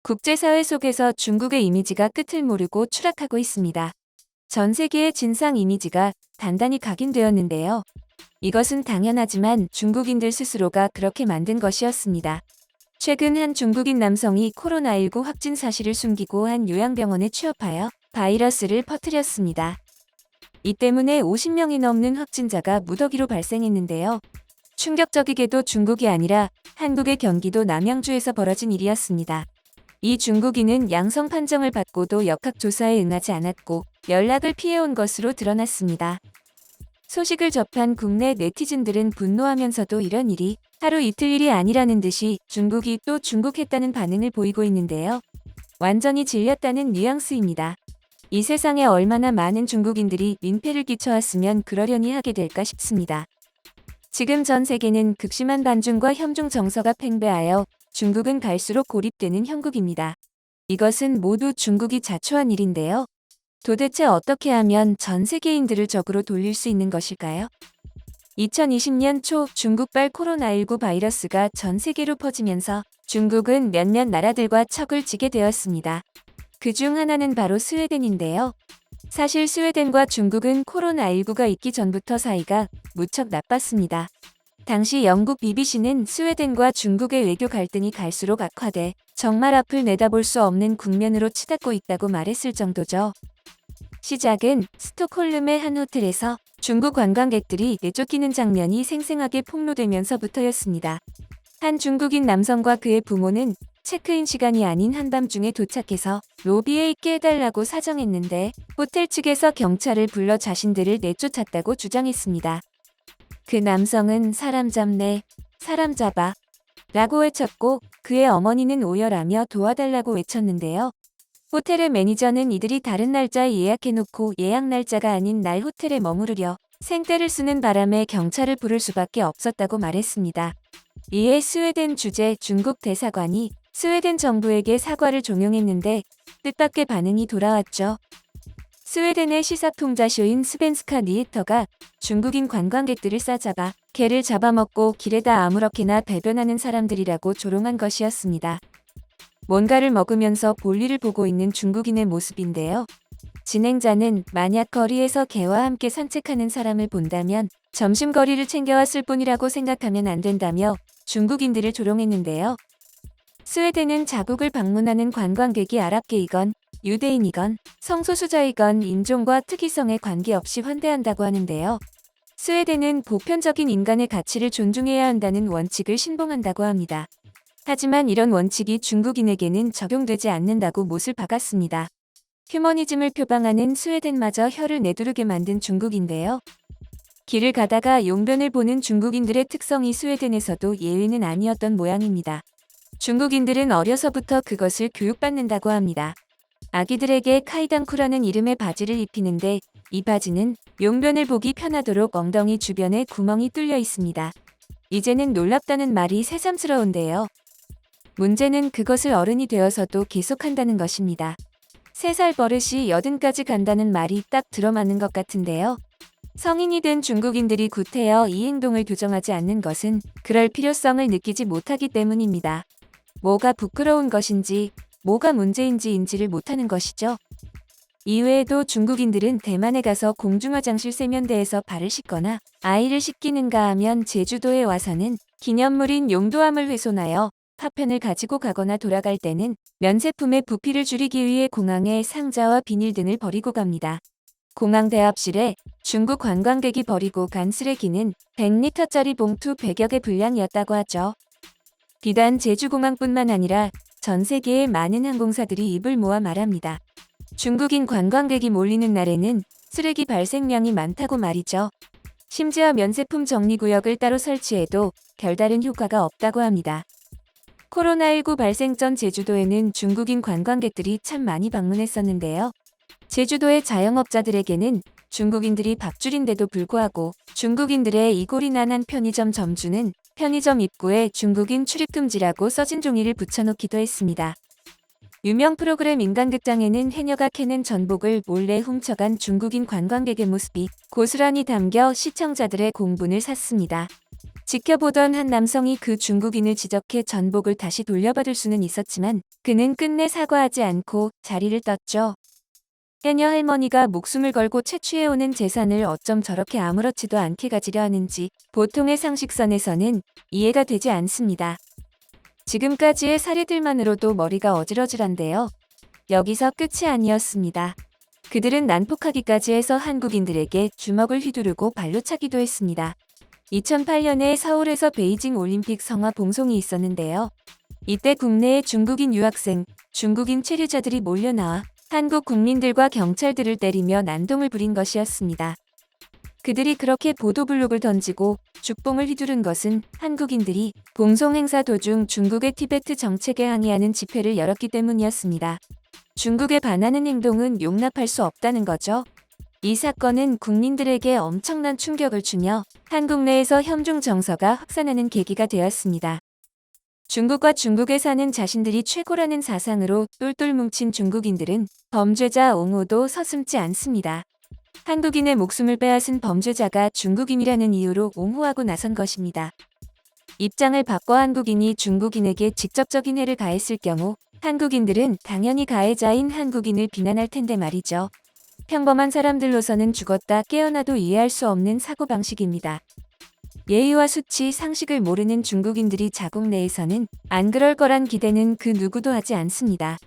국제사회 속에서 중국의 이미지가 끝을 모르고 추락하고 있습니다. 전 세계의 진상 이미지가 단단히 각인되었는데요. 이것은 당연하지만 중국인들 스스로가 그렇게 만든 것이었습니다. 최근 한 중국인 남성이 코로나19 확진 사실을 숨기고 한 요양병원에 취업하여 바이러스를 퍼뜨렸습니다. 이 때문에 50명이 넘는 확진자가 무더기로 발생했는데요. 충격적이게도 중국이 아니라 한국의 경기도 남양주에서 벌어진 일이었습니다. 이 중국인은 양성 판정을 받고도 역학조사에 응하지 않았고 연락을 피해온 것으로 드러났습니다. 소식을 접한 국내 네티즌들은 분노하면서도 이런 일이 하루 이틀 일이 아니라는 듯이 중국이 또 중국했다는 반응을 보이고 있는데요. 완전히 질렸다는 뉘앙스입니다. 이 세상에 얼마나 많은 중국인들이 민폐를 끼쳐왔으면 그러려니 하게 될까 싶습니다. 지금 전 세계는 극심한 반중과 현중 정서가 팽배하여 중국은 갈수록 고립되는 형국입니다. 이것은 모두 중국이 자초한 일인데요. 도대체 어떻게 하면 전 세계인들을 적으로 돌릴 수 있는 것일까요? 2020년 초 중국발 코로나19 바이러스가 전 세계로 퍼지면서 중국은 몇몇 나라들과 척을 지게 되었습니다. 그중 하나는 바로 스웨덴인데요. 사실 스웨덴과 중국은 코로나19가 있기 전부터 사이가 무척 나빴습니다. 당시 영국 BBC는 스웨덴과 중국의 외교 갈등이 갈수록 악화돼 정말 앞을 내다볼 수 없는 국면으로 치닫고 있다고 말했을 정도죠. 시작은 스톡홀름의 한 호텔에서 중국 관광객들이 내쫓기는 장면이 생생하게 폭로되면서부터였습니다. 한 중국인 남성과 그의 부모는 체크인 시간이 아닌 한밤중에 도착해서 로비에 있게 해달라고 사정했는데 호텔 측에서 경찰을 불러 자신들을 내쫓았다고 주장했습니다. 그 남성은 사람 잡네, 사람 잡아 라고 외쳤고 그의 어머니는 오열하며 도와달라고 외쳤는데요. 호텔의 매니저는 이들이 다른 날짜에 예약해놓고 예약 날짜가 아닌 날 호텔에 머무르려 생떼를 쓰는 바람에 경찰을 부를 수밖에 없었다고 말했습니다. 이에 스웨덴 주재 중국 대사관이 스웨덴 정부에게 사과를 종용했는데 뜻밖의 반응이 돌아왔죠. 스웨덴의 시사통자쇼인 스벤스카 니에터가 중국인 관광객들을 싸잡아 개를 잡아먹고 길에다 아무렇게나 배변하는 사람들이라고 조롱한 것이었습니다. 뭔가를 먹으면서 볼일을 보고 있는 중국인의 모습인데요. 진행자는 만약 거리에서 개와 함께 산책하는 사람을 본다면 점심거리를 챙겨왔을 뿐이라고 생각하면 안 된다며 중국인들을 조롱했는데요. 스웨덴은 자국을 방문하는 관광객이 아랍계이건 유대인이건 성소수자이건 인종과 특이성에 관계없이 환대한다고 하는데요. 스웨덴은 보편적인 인간의 가치를 존중해야 한다는 원칙을 신봉한다고 합니다. 하지만 이런 원칙이 중국인에게는 적용되지 않는다고 못을 박았습니다. 휴머니즘을 표방하는 스웨덴마저 혀를 내두르게 만든 중국인데요. 길을 가다가 용변을 보는 중국인들의 특성이 스웨덴에서도 예외는 아니었던 모양입니다. 중국인들은 어려서부터 그것을 교육받는다고 합니다. 아기들에게 카이당쿠라는 이름의 바지를 입히는데 이 바지는 용변을 보기 편하도록 엉덩이 주변에 구멍이 뚫려 있습니다. 이제는 놀랍다는 말이 새삼스러운데요. 문제는 그것을 어른이 되어서도 계속한다는 것입니다. 3살 버릇이 80까지 간다는 말이 딱 들어맞는 것 같은데요. 성인이 된 중국인들이 구태여 이 행동을 교정하지 않는 것은 그럴 필요성을 느끼지 못하기 때문입니다. 뭐가 부끄러운 것인지, 뭐가 문제인지 인지를 못하는 것이죠. 이외에도 중국인들은 대만에 가서 공중화장실 세면대에서 발을 씻거나 아이를 씻기는가 하면 제주도에 와서는 기념물인 용도암을 훼손하여 파편을 가지고 가거나 돌아갈 때는 면세품의 부피를 줄이기 위해 공항에 상자와 비닐 등을 버리고 갑니다. 공항 대합실에 중국 관광객이 버리고 간 쓰레기는 100리터짜리 봉투 100여 개 분량이었다고 하죠. 비단 제주공항뿐만 아니라 전 세계의 많은 항공사들이 입을 모아 말합니다. 중국인 관광객이 몰리는 날에는 쓰레기 발생량이 많다고 말이죠. 심지어 면세품 정리구역을 따로 설치해도 별다른 효과가 없다고 합니다. 코로나19 발생 전 제주도에는 중국인 관광객들이 참 많이 방문했었는데요. 제주도의 자영업자들에게는 중국인들이 밥줄인데도 불구하고 중국인들의 이골이 난한 편의점 점주는 편의점 입구에 중국인 출입 금지라고 써진 종이를 붙여놓기도 했습니다. 유명 프로그램 인간극장에는 해녀가 캐는 전복을 몰래 훔쳐간 중국인 관광객의 모습이 고스란히 담겨 시청자들의 공분을 샀습니다. 지켜보던 한 남성이 그 중국인을 지적해 전복을 다시 돌려받을 수는 있었지만 그는 끝내 사과하지 않고 자리를 떴죠. 해녀 할머니가 목숨을 걸고 채취해오는 재산을 어쩜 저렇게 아무렇지도 않게 가지려 하는지 보통의 상식선에서는 이해가 되지 않습니다. 지금까지의 사례들만으로도 머리가 어질어질한데요. 여기서 끝이 아니었습니다. 그들은 난폭하기까지 해서 한국인들에게 주먹을 휘두르고 발로 차기도 했습니다. 2008년에 서울에서 베이징 올림픽 성화 봉송이 있었는데요. 이때 국내의 중국인 유학생, 중국인 체류자들이 몰려나와 한국 국민들과 경찰들을 때리며 난동을 부린 것이었습니다. 그들이 그렇게 보도블록을 던지고 죽봉을 휘두른 것은 한국인들이 봉송 행사 도중 중국의 티베트 정책에 항의하는 집회를 열었기 때문이었습니다. 중국에 반하는 행동은 용납할 수 없다는 거죠. 이 사건은 국민들에게 엄청난 충격을 주며 한국 내에서 혐중 정서가 확산하는 계기가 되었습니다. 중국과 중국에 사는 자신들이 최고라는 사상으로 똘똘 뭉친 중국인들은 범죄자 옹호도 서슴지 않습니다. 한국인의 목숨을 빼앗은 범죄자가 중국인이라는 이유로 옹호하고 나선 것입니다. 입장을 바꿔 한국인이 중국인에게 직접적인 해를 가했을 경우 한국인들은 당연히 가해자인 한국인을 비난할 텐데 말이죠. 평범한 사람들로서는 죽었다 깨어나도 이해할 수 없는 사고방식입니다. 예의와 수치, 상식을 모르는 중국인들이 자국 내에서는 안 그럴 거란 기대는 그 누구도 하지 않습니다.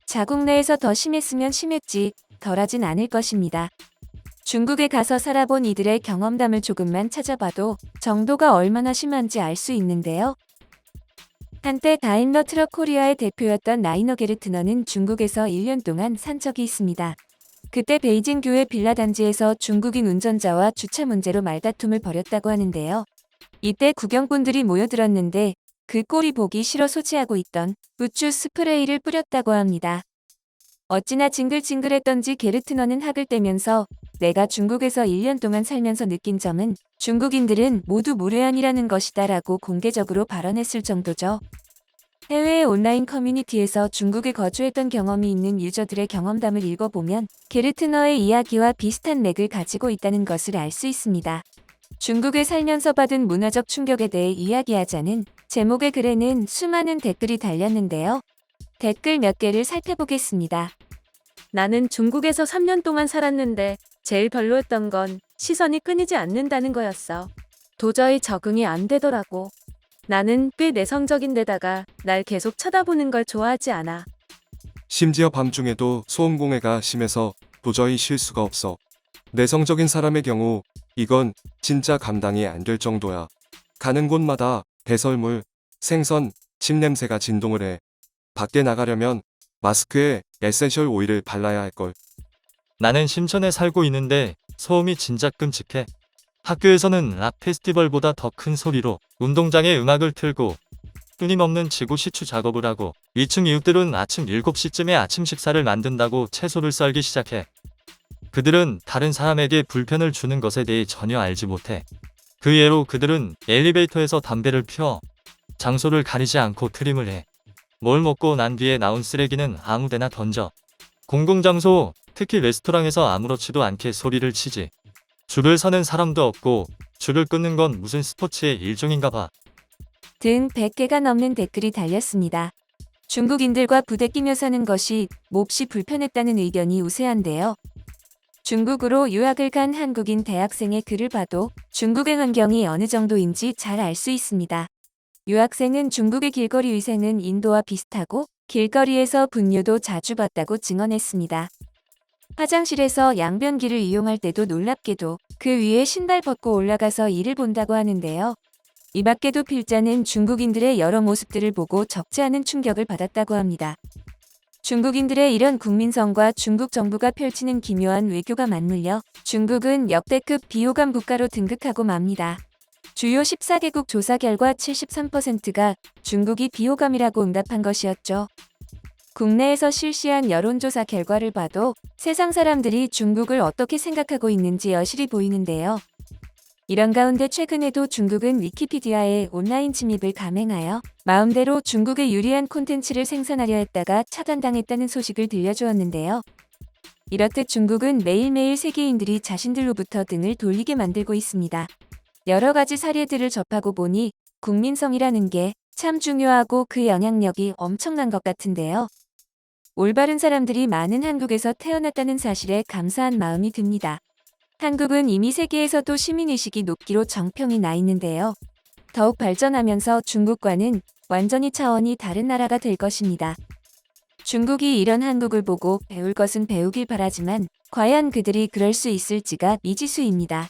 자국 내에서 더 심했으면 심했지 덜하진 않을 것입니다. 중국에 가서 살아본 이들의 경험담을 조금만 찾아봐도 정도가 얼마나 심한지 알 수 있는데요. 한때 다임러 트럭 코리아의 대표였던 라이너 게르트너는 중국에서 1년 동안 산 적이 있습니다. 그때 베이징 교회 빌라 단지에서 중국인 운전자와 주차 문제로 말다툼을 벌였다고 하는데요. 이때 구경꾼들이 모여들었는데 그 꼴이 보기 싫어 소지하고 있던 우쭈 스프레이를 뿌렸다고 합니다. 어찌나 징글징글했던지 게르트너는 학을 떼면서 내가 중국에서 1년 동안 살면서 느낀 점은 중국인들은 모두 무례한이라는 것이다 라고 공개적으로 발언했을 정도죠. 해외의 온라인 커뮤니티에서 중국에 거주했던 경험이 있는 유저들의 경험담을 읽어보면 게르트너의 이야기와 비슷한 맥을 가지고 있다는 것을 알 수 있습니다. 중국에 살면서 받은 문화적 충격에 대해 이야기하자는 제목의 글에는 수많은 댓글이 달렸는데요. 댓글 몇 개를 살펴보겠습니다. 나는 중국에서 3년 동안 살았는데 제일 별로였던 건 시선이 끊이지 않는다는 거였어. 도저히 적응이 안 되더라고. 나는 꽤 내성적인데다가 날 계속 쳐다보는 걸 좋아하지 않아. 심지어 밤중에도 소음공해가 심해서 도저히 쉴 수가 없어. 내성적인 사람의 경우 이건 진짜 감당이 안 될 정도야. 가는 곳마다 배설물, 생선, 침 냄새가 진동을 해. 밖에 나가려면 마스크에 에센셜 오일을 발라야 할걸. 나는 심천에 살고 있는데 소음이 진짜 끔찍해. 학교에서는 락 페스티벌보다 더 큰 소리로 운동장에 음악을 틀고 끊임없는 지구 시추 작업을 하고 2층 이웃들은 아침 7시쯤에 아침 식사를 만든다고 채소를 썰기 시작해. 그들은 다른 사람에게 불편을 주는 것에 대해 전혀 알지 못해. 그 예로 그들은 엘리베이터에서 담배를 피워 장소를 가리지 않고 트림을 해. 뭘 먹고 난 뒤에 나온 쓰레기는 아무데나 던져. 공공장소, 특히 레스토랑에서 아무렇지도 않게 소리를 치지. 줄을 서는 사람도 없고 줄을 끊는 건 무슨 스포츠의 일종인가 봐. 등 100개가 넘는 댓글이 달렸습니다. 중국인들과 부대끼며 사는 것이 몹시 불편했다는 의견이 우세한데요. 중국으로 유학을 간 한국인 대학생의 글을 봐도 중국의 환경이 어느 정도인지 잘 알 수 있습니다. 유학생은 중국의 길거리 위생은 인도와 비슷하고 길거리에서 분뇨도 자주 봤다고 증언했습니다. 화장실에서 양변기를 이용할 때도 놀랍게도 그 위에 신발 벗고 올라가서 일을 본다고 하는데요. 이 밖에도 필자는 중국인들의 여러 모습들을 보고 적지 않은 충격을 받았다고 합니다. 중국인들의 이런 국민성과 중국 정부가 펼치는 기묘한 외교가 맞물려 중국은 역대급 비호감 국가로 등극하고 맙니다. 주요 14개국 조사 결과 73%가 중국이 비호감이라고 응답한 것이었죠. 국내에서 실시한 여론조사 결과를 봐도 세상 사람들이 중국을 어떻게 생각하고 있는지 여실히 보이는데요. 이런 가운데 최근에도 중국은 위키피디아에 온라인 침입을 감행하여 마음대로 중국에 유리한 콘텐츠를 생산하려 했다가 차단당했다는 소식을 들려주었는데요. 이렇듯 중국은 매일매일 세계인들이 자신들로부터 등을 돌리게 만들고 있습니다. 여러 가지 사례들을 접하고 보니 국민성이라는 게 참 중요하고 그 영향력이 엄청난 것 같은데요. 올바른 사람들이 많은 한국에서 태어났다는 사실에 감사한 마음이 듭니다. 한국은 이미 세계에서도 시민의식이 높기로 정평이 나 있는데요. 더욱 발전하면서 중국과는 완전히 차원이 다른 나라가 될 것입니다. 중국이 이런 한국을 보고 배울 것은 배우길 바라지만 과연 그들이 그럴 수 있을지가 미지수입니다.